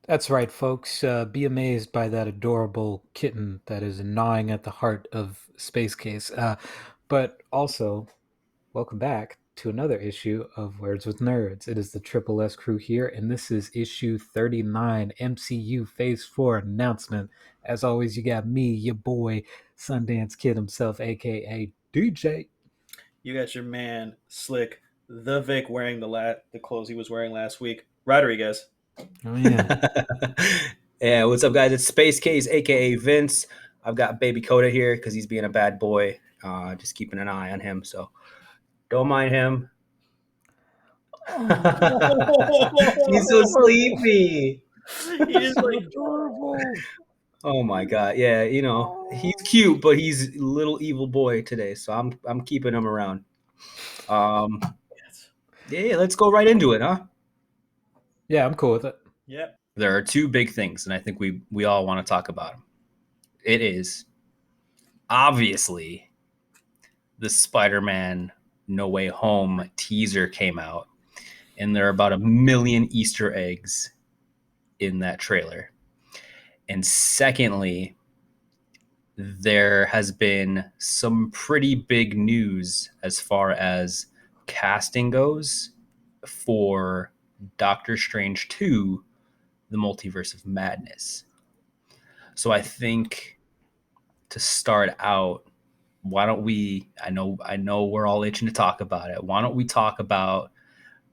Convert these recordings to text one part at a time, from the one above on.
That's right, folks. Be amazed by that adorable kitten that is gnawing at the heart of Space Case. But also, welcome back to another issue of Words with Nerds. It is the Triple S crew here, and this is issue 39, MCU Phase 4 announcement. As always, you got me, your boy, Sundance Kid himself, aka DJ. You got your man Slick, the Vic, wearing the clothes he was wearing last week. Rodriguez. Oh, yeah. Yeah, what's up, guys? It's Space Case, aka Vince. I've got Baby Coda here because he's being a bad boy. Just keeping an eye on him, so don't mind him. He's so sleepy. He's So like, adorable. Oh my god, yeah, he's cute, but he's a little evil boy today, so I'm keeping him around. Um, yeah, let's go right into it, huh? Yeah, I'm cool with it. yep. There are two big things, and I think we all want to talk about them. It is obviously the Spider-Man No Way Home teaser came out, and there are about 1 million Easter eggs in that trailer. And secondly, there has been some pretty big news as far as casting goes for Doctor Strange 2, the Multiverse of Madness. So I think to start out, why don't we I know we're all itching to talk about it. Why don't we talk about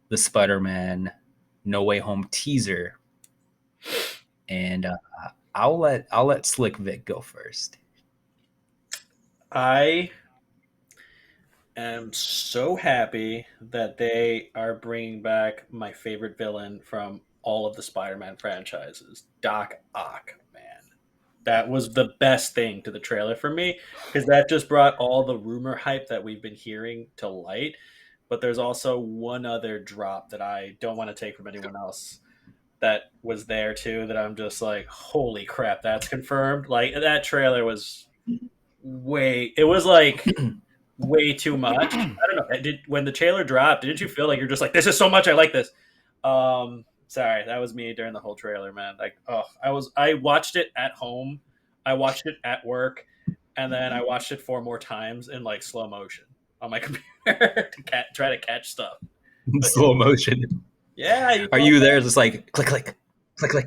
the Spider-Man No Way Home teaser? And I'll let Slick Vic go first. I am so happy that they are bringing back my favorite villain from all of the Spider-Man franchises, Doc Ock. Man, that was the best thing to the trailer for me because that just brought all the rumor hype that we've been hearing to light. But there's also one other drop that I don't want to take from anyone else that was there too that I'm just like, holy crap, that's confirmed. Like that trailer was it was like way too much. I don't know. When the trailer dropped, didn't you feel like you're just like, this is so much, I like this? Sorry, that was me during the whole trailer, man. Like, oh, I watched it at home, I watched it at work, and then I watched it 4 more times in like slow motion on my computer to try to catch stuff. But Slow motion. yeah, you Are love you that there just like click click click click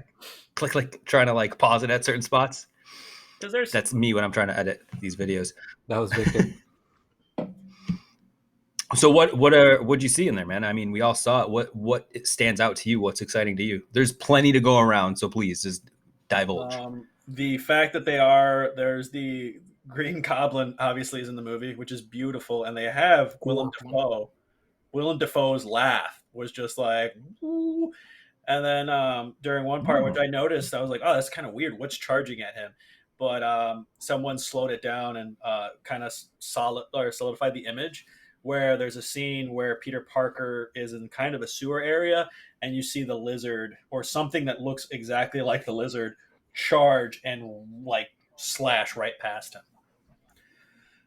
click click trying to like pause it at certain spots? because there's That's me when I'm trying to edit these videos. That was Victor. So what'd you see in there, man? I mean, we all saw it. What stands out to you? What's exciting to you? There's plenty to go around, so please just divulge. The fact that there's the Green Goblin obviously is in the movie, which is beautiful, and they have Willem Dafoe. Willem Dafoe's laugh was just like, woo. And then during one part, which I noticed, I was like, oh, that's kind of weird. What's charging at him? But someone slowed it down and kind of solidified the image where there's a scene where Peter Parker is in kind of a sewer area and you see the lizard or something that looks exactly like the lizard charge and like slash right past him.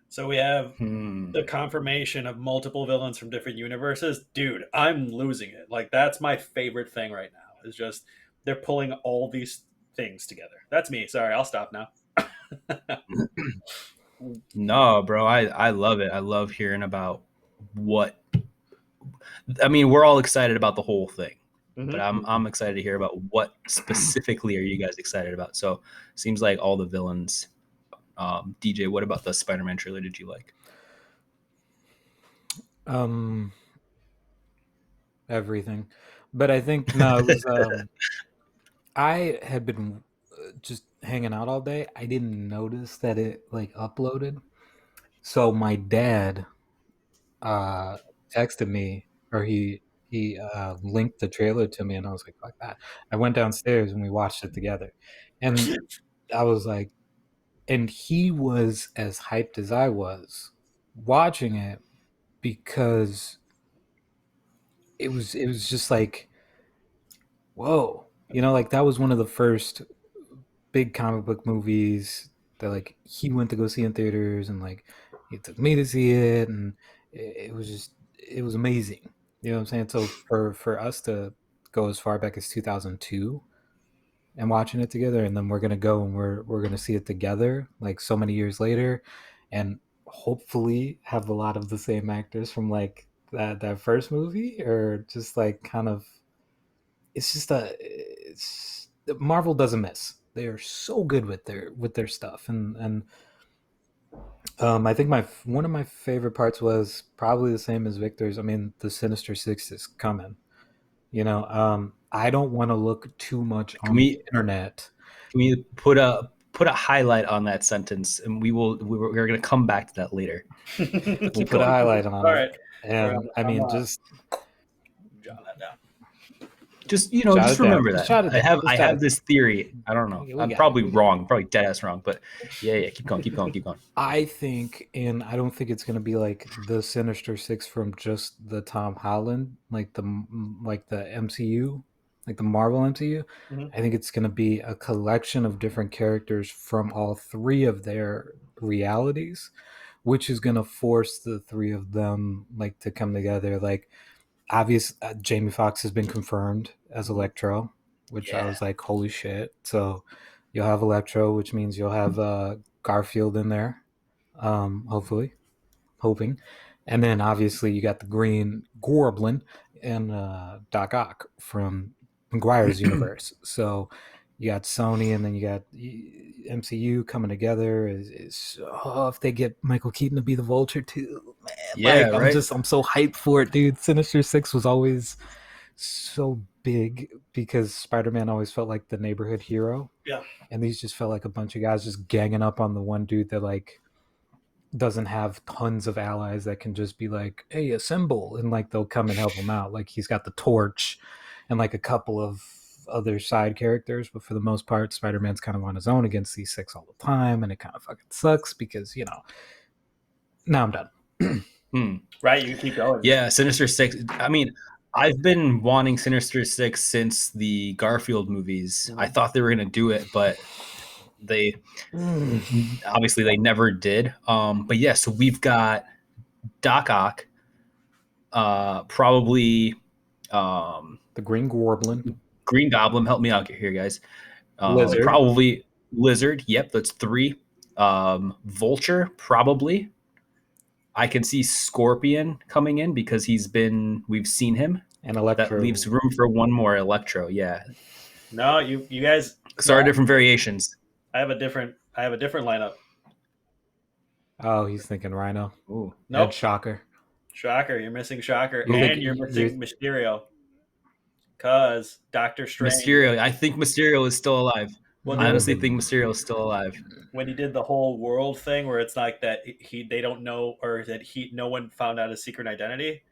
So we have Hmm. the confirmation of multiple villains from different universes. Dude, I'm losing it. Like that's my favorite thing right now. Is just they're pulling all these things together. That's me. Sorry, I'll stop now. No, bro, I love it. I love hearing about what. I mean, we're all excited about the whole thing, but Mm-hmm. I'm excited to hear about what specifically are you guys excited about. So seems like all the villains. DJ, what about the Spider-Man trailer? Did you like? Um, Everything. But I think no, it was I had been just hanging out all day. I didn't notice that it like uploaded. So my dad uh texted me or he linked the trailer to me and I was like, fuck that. I went downstairs and we watched it together. And I was like and he was as hyped as I was watching it because it was just like whoa, like that was one of the first big comic book movies that like he went to go see in theaters and like he took me to see it and it was just it was amazing. You know what I'm saying? So for us to go as far back as 2002, and watching it together, and then we're gonna go and we're gonna see it together like so many years later, and hopefully have a lot of the same actors from like that first movie, or just like kind of it's just a it's Marvel doesn't miss. They are so good with their stuff, and I think my one of my favorite parts was probably the same as Victor's. I mean, the Sinister Six is coming. I don't want to look too much Can on the we internet. put a highlight on that sentence, and we're going to come back to that later. We'll Keep put a going. highlight on All it, right. and I mean, just jot that down. Just Jot just it down. remember Just that jot it down. I Just jot have it this theory. I don't know. We I'm got probably it. wrong, probably dead ass wrong, but yeah. Keep going. I think, and I don't think it's gonna be like the Sinister Six from just the Tom Holland, like the MCU, like the Marvel MCU. Mhm. I think it's gonna be a collection of different characters from all three of their realities, which is gonna force the three of them like to come together. Like, Jamie Foxx has been confirmed as Electro, which I Yeah. was like, holy shit. So you'll have Electro, which means you'll have Garfield in there, hopefully, hoping. And then obviously you got the Green Goblin and Doc Ock from McGuire's universe. So you got Sony, and then you got MCU coming together. If they get Michael Keaton to be the Vulture too, man, Yeah, like right. I'm so hyped for it, dude. Sinister Six was always so big because Spider-Man always felt like the neighborhood hero. Yeah. And these just felt like a bunch of guys just ganging up on the one dude that like doesn't have tons of allies that can just be like, hey, assemble, and like they'll come and help him out. Like he's got the Torch and like a couple of other side characters, but for the most part, Spider-Man's kind of on his own against these six all the time, and it kind of fucking sucks because now I'm done. Right, you can keep going. Yeah, Sinister Six. I mean, I've been wanting Sinister Six since the Garfield movies. I thought they were going to do it, but they obviously they never did. But yeah, so we've got Doc Ock, probably The Green Goblin, Green Goblin. Help me out here, guys. Lizard. Probably Lizard. Yep, that's 3. Vulture, probably. I can see Scorpion coming in because we've seen him. And Electro. That leaves room for one more, Electro. Yeah. No, you guys. Sorry, different variations. I have a different lineup. Oh, he's thinking Rhino. Ooh. Nope. Shocker. Shocker, you're missing Shocker, You and think- you're missing Mysterio. Cause Doctor Strange. Mysterio. I think Mysterio is still alive. Well, I honestly think Mysterio is still alive. when he did the whole world thing where it's like that they don't know, or that no one found out his secret identity.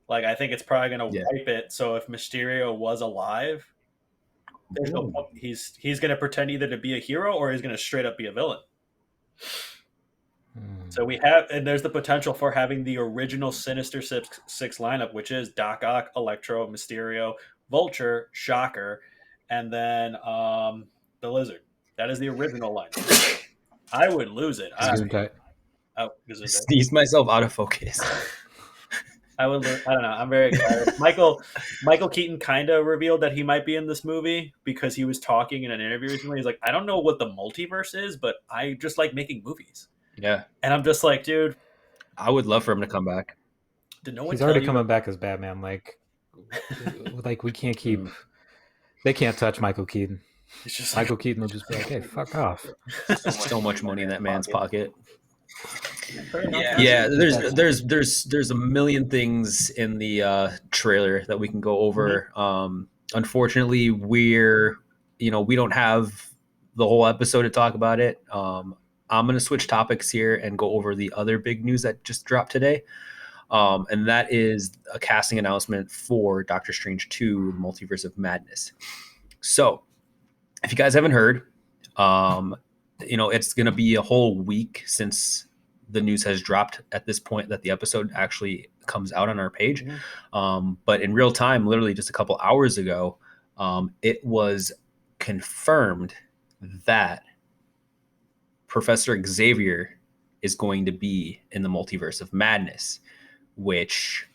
Like, I think it's probably gonna wipe it. So if Mysterio was alive, there's no point. He's gonna pretend either to be a hero or he's gonna straight up be a villain. So and there's the potential for having the original Sinister Six lineup, which is Doc Ock, Electro, Mysterio, Vulture, Shocker, and then the Lizard. That is the original lineup. I would lose it. Sneeze myself out of focus. I don't know. I'm very excited. Michael Keaton kind of revealed that he might be in this movie because he was talking in an interview recently. He's like, I don't know what the multiverse is, but I just like making movies. Yeah. And I'm just like, dude, I would love for him to come back. Did no one He's already coming back as Batman. Like we can't keep. They can't touch Michael Keaton. It's just Michael Keaton will just be like, hey, fuck off. So much money in that man's pocket. Yeah. Yeah, there's a million things in the trailer that we can go over. Unfortunately, we don't have the whole episode to talk about it. I'm going to switch topics here and go over the other big news that just dropped today. And that is a casting announcement for Doctor Strange 2, Multiverse of Madness. So if you guys haven't heard, it's going to be a whole week since the news has dropped at this point that the episode actually comes out on our page. But in real time, literally just a couple hours ago, it was confirmed that Professor Xavier is going to be in the Multiverse of Madness, which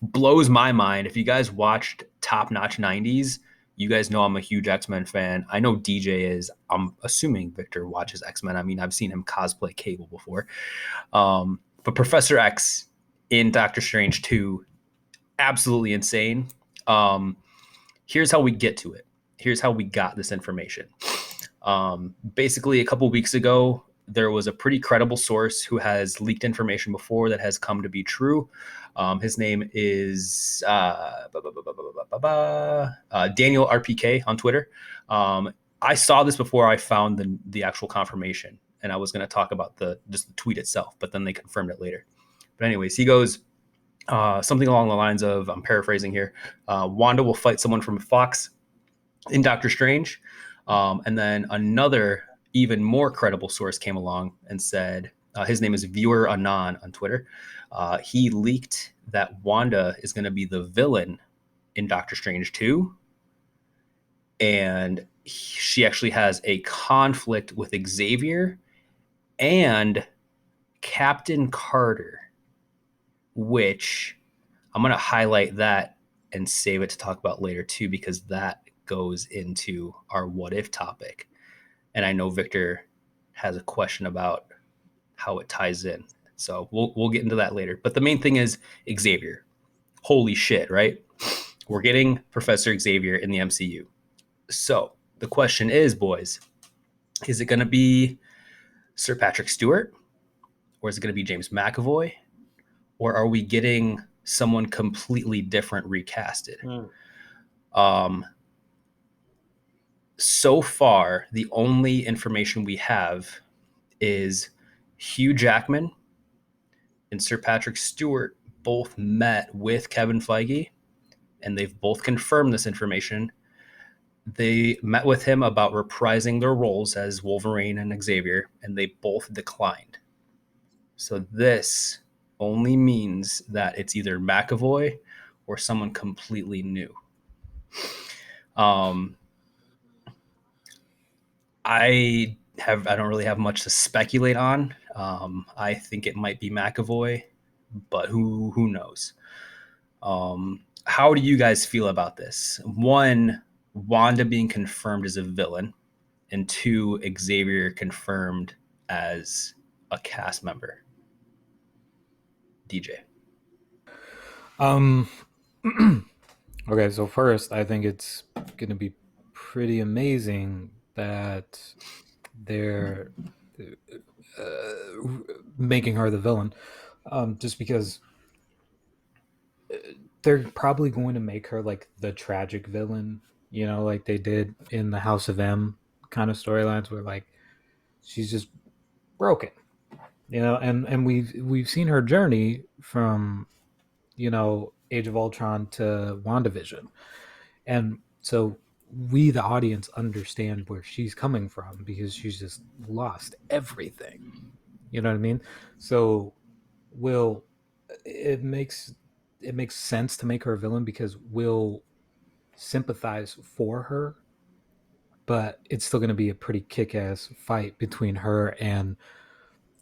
blows my mind. If you guys watched Top Notch 90s, You guys know I'm a huge X-Men fan. I know DJ is. I'm assuming Victor watches X-Men. I mean, I've seen him cosplay Cable before. But Professor X in Doctor Strange 2, absolutely insane. Here's how we get to it. Here's how we got this information. Basically, a couple weeks ago, there was a pretty credible source who has leaked information before that has come to be true. His name is Daniel RPK on Twitter. I saw this before I found the actual confirmation, and I was going to talk about just the tweet itself, but then they confirmed it later. But anyways, he goes something along the lines of, I'm paraphrasing here, Wanda will fight someone from Fox in Doctor Strange. And then another even more credible source came along and said, his name is Viewer Anon on Twitter. He leaked that Wanda is going to be the villain in Doctor Strange 2. And she actually has a conflict with Xavier and Captain Carter, which I'm going to highlight that and save it to talk about later too, because that goes into our what if topic. And I know Victor has a question about how it ties in. So we'll get into that later. But the main thing is Xavier. Holy shit, right? We're getting Professor Xavier in the MCU. So the question is, boys, is it going to be Sir Patrick Stewart? Or is it going to be James McAvoy? Or are we getting someone completely different recasted? So far, the only information we have is Hugh Jackman and Sir Patrick Stewart both met with Kevin Feige, and they've both confirmed this information. They met with him about reprising their roles as Wolverine and Xavier, and they both declined. So this only means that it's either McAvoy or someone completely new. I don't really have much to speculate on. I think it might be McAvoy, but who knows? How do you guys feel about this? One, Wanda being confirmed as a villain, and two, Xavier confirmed as a cast member. DJ. Okay, so first, I think it's going to be pretty amazing that they're making her the villain, just because they're probably going to make her like the tragic villain, you know, like they did in the House of M kind of storylines where like she's just broken, you know, and we've seen her journey from, you know, Age of Ultron to WandaVision, and so we the audience understand where she's coming from because she's just lost everything, you know what I mean? So will it makes sense to make her a villain because we'll sympathize for her, but it's still going to be a pretty kick-ass fight between her and,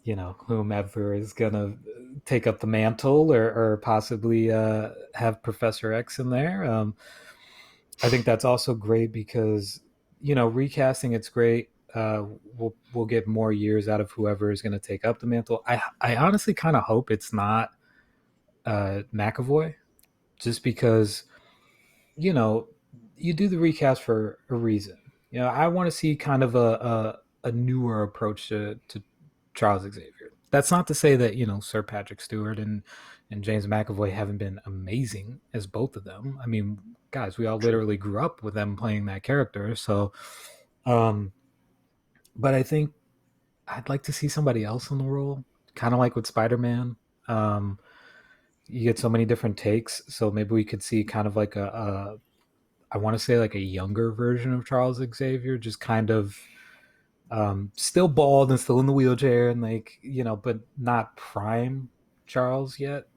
you know, whomever is going to take up the mantle or possibly have Professor X in there. I think that's also great because, you know, recasting, it's great. We'll get more years out of whoever is going to take up the mantle. I honestly kind of hope it's not McAvoy, just because, you know, you do the recast for a reason. You know, I want to see kind of a newer approach to Charles Xavier. That's not to say that, you know, Sir Patrick Stewart and James McAvoy haven't been amazing as both of them. I mean, guys, we all literally grew up with them playing that character. So, but I think I'd like to see somebody else in the role, kind of like with Spider-Man. You get so many different takes, so maybe we could see kind of like I want to say like a younger version of Charles Xavier, just kind of still bald and still in the wheelchair and like, you know, but not prime Charles yet.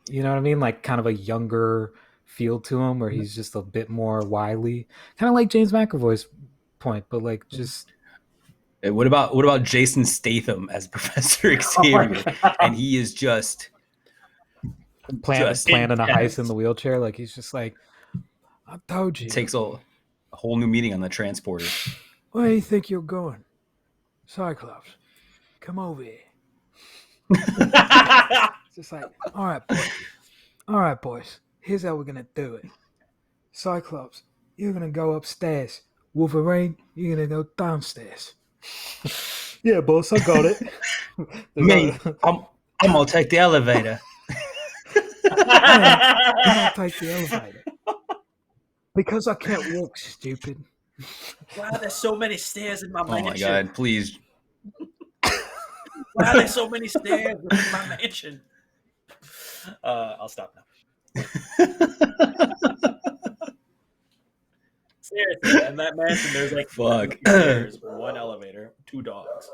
You know what I mean? Like kind of a younger feel to him where he's just a bit more wily, kind of like James McAvoy's point, but like just. What about Jason Statham as Professor Xavier? And he is just planning a heist in the wheelchair. Like he's just like, I told you. Takes all. whole new meaning on the transporter. Where do you think you're going? Cyclops, come over here. It's just like, all right, boys. Here's how we're gonna do it. Cyclops, you're gonna go upstairs. Wolverine, you're gonna go downstairs. Yeah, boss, I got it. Me, I'm gonna take the elevator. I'll take the elevator. Because I can't walk, stupid. Wow, there's so many stairs in my Oh mansion. my god, please. Wow, there's so many stairs in my mansion. I'll stop now. Seriously, in that mansion, there's like Fuck. stairs, 1 elevator, 2 dogs.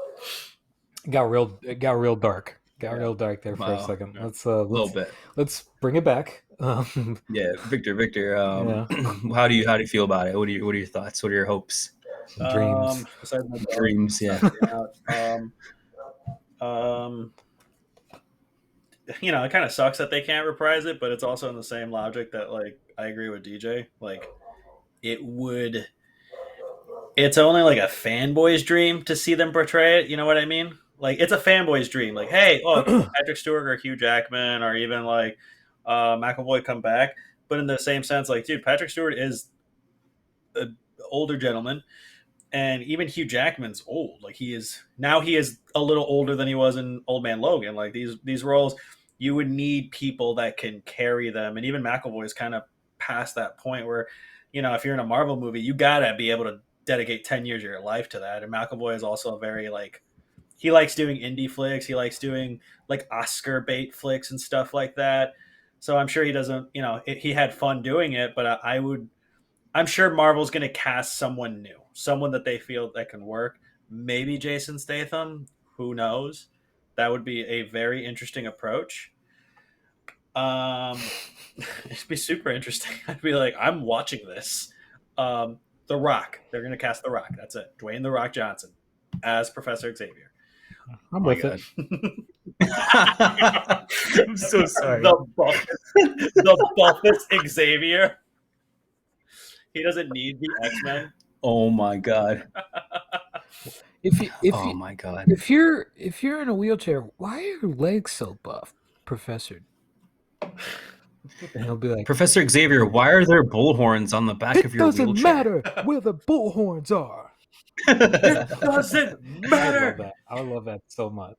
It got real dark. Got real dark there for a Wow. second. Yeah. Let's A little bit. let's bring it back. Yeah, Victor. Yeah. How do you feel about it? What are your thoughts? What are your hopes? Dreams. Besides my dog, Dreams, yeah. You know, it kind of sucks that they can't reprise it, but it's also in the same logic that, like, I agree with DJ. Like, it's only like a fanboy's dream to see them portray it. You know what I mean? Like, it's a fanboy's dream. Like, hey, look, Patrick Stewart or Hugh Jackman or even like McAvoy come back. But in the same sense, like, dude, Patrick Stewart is an older gentleman, and even Hugh Jackman's old. Like, he is a little older than he was in Old Man Logan. Like, these roles, you would need people that can carry them, and even McAvoy is kind of past that point where, you know, if you're in a Marvel movie, you gotta be able to dedicate 10 years of your life to that. And McAvoy is also a very, like, he likes doing indie flicks. He likes doing like Oscar bait flicks and stuff like that. So I'm sure he doesn't, you know, he had fun doing it, but I'm sure Marvel's going to cast someone new, someone that they feel that can work. Maybe Jason Statham, who knows? That would be a very interesting approach. It'd be super interesting. I'd be like, I'm watching this. The Rock. They're going to cast The Rock. That's it. Dwayne The Rock Johnson as Professor Xavier. I'm with it. I'm so sorry. The buffest Xavier. He doesn't need the X-Men. Oh my god. Oh my god. If you're in a wheelchair, why are your legs so buff, Professor? And he'll be like, Professor Xavier, why are there bullhorns on the back of your wheelchair? It doesn't matter where the bullhorns are. It doesn't matter. I love that so much.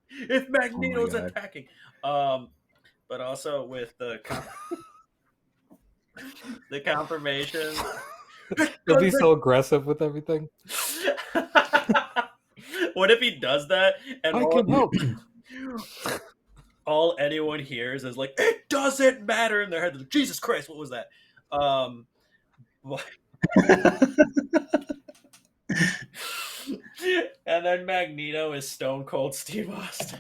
If Magneto's attacking. But also with the confirmation. He'll be so aggressive with everything. What if he does that and I can help. All anyone hears is like, it doesn't matter in their head. Like, Jesus Christ, what was that? And then Magneto is Stone Cold Steve Austin.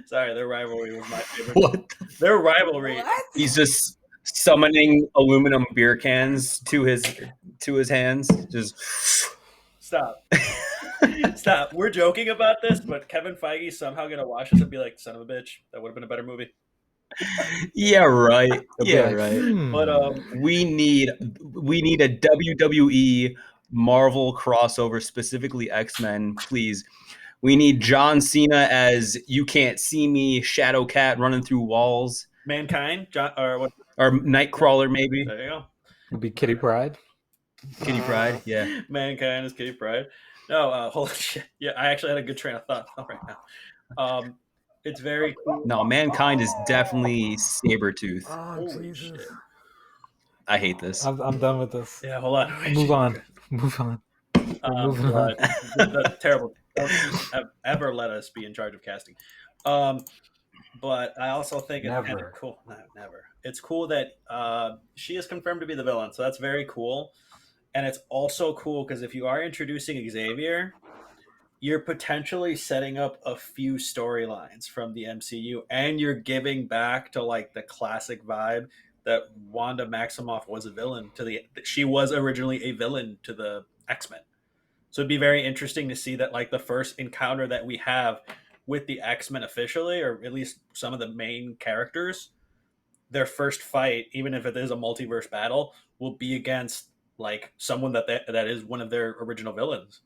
Sorry, their rivalry was my favorite. What? Their rivalry. What? He's just summoning aluminum beer cans to his hands. Just Stop. Stop. We're joking about this, but Kevin Feige's somehow gonna watch this and be like, "Son of a bitch, that would have been a better movie." Yeah, right. Yeah, right. But we need a WWE Marvel crossover, specifically X-Men, please. We need John Cena as You Can't See Me, Shadow Cat running through walls. Mankind, or what? Or Nightcrawler, maybe. There you go. It'll be Kitty Pryde. Kitty Pryde, yeah. Mankind is Kitty Pryde. No, holy shit. Yeah, I actually had a good train of thought right now. It's very cool. No, Mankind is definitely Sabretooth. Oh, Jesus. Shit. I hate this. I'm done with this. Yeah, hold on. Move on. Moving on. That's terrible. Don't ever let us be in charge of casting. But I also think it's kind of cool. No, never. It's cool that she is confirmed to be the villain, so that's very cool. And it's also cool because if you are introducing Xavier, you're potentially setting up a few storylines from the MCU, and you're giving back to like the classic vibe that Wanda Maximoff was a villain to she was originally a villain to the X-Men. So it'd be very interesting to see that, like, the first encounter that we have with the X-Men officially, or at least some of the main characters, their first fight, even if it is a multiverse battle, will be against like someone that is one of their original villains.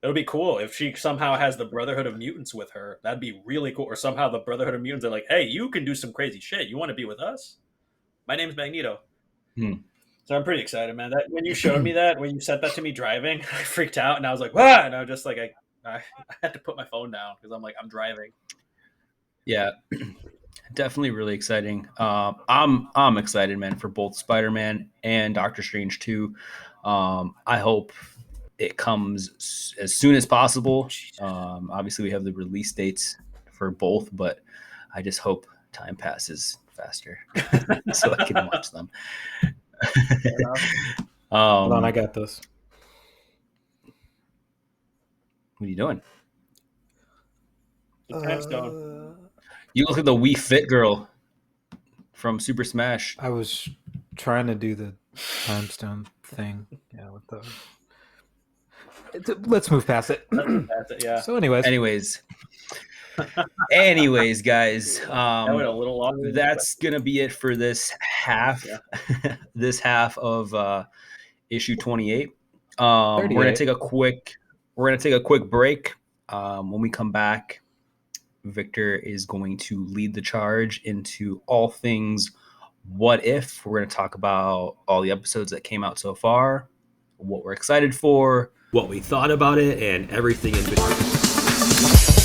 It would be cool if she somehow has the Brotherhood of Mutants with her. That'd be really cool. Or somehow the Brotherhood of Mutants are like, hey, you can do some crazy shit. You want to be with us? My name's Magneto. So I'm pretty excited, man. That when you showed me that, when you sent that to me driving, I freaked out and I was like, "What?" And I was just like, I had to put my phone down because I'm like, I'm driving. Yeah, definitely really exciting. I'm excited, man, for both Spider-Man and Doctor Strange too. I hope it comes as soon as possible. Obviously, we have the release dates for both, but I just hope time passes faster so I can watch them. Hold on, I got this. What are you doing? The time stone. You look like the Wii Fit girl from Super Smash. I was trying to do the time stone thing. Yeah, with the. Let's move past it. Yeah. So, anyways, guys, That went a little longer. That's gonna be it for this half. Yeah. This half of issue 28. We're gonna take a quick break. When we come back, Victor is going to lead the charge into all things What If. We're going to talk about all the episodes that came out so far, what we're excited for, what we thought about it, and everything in between.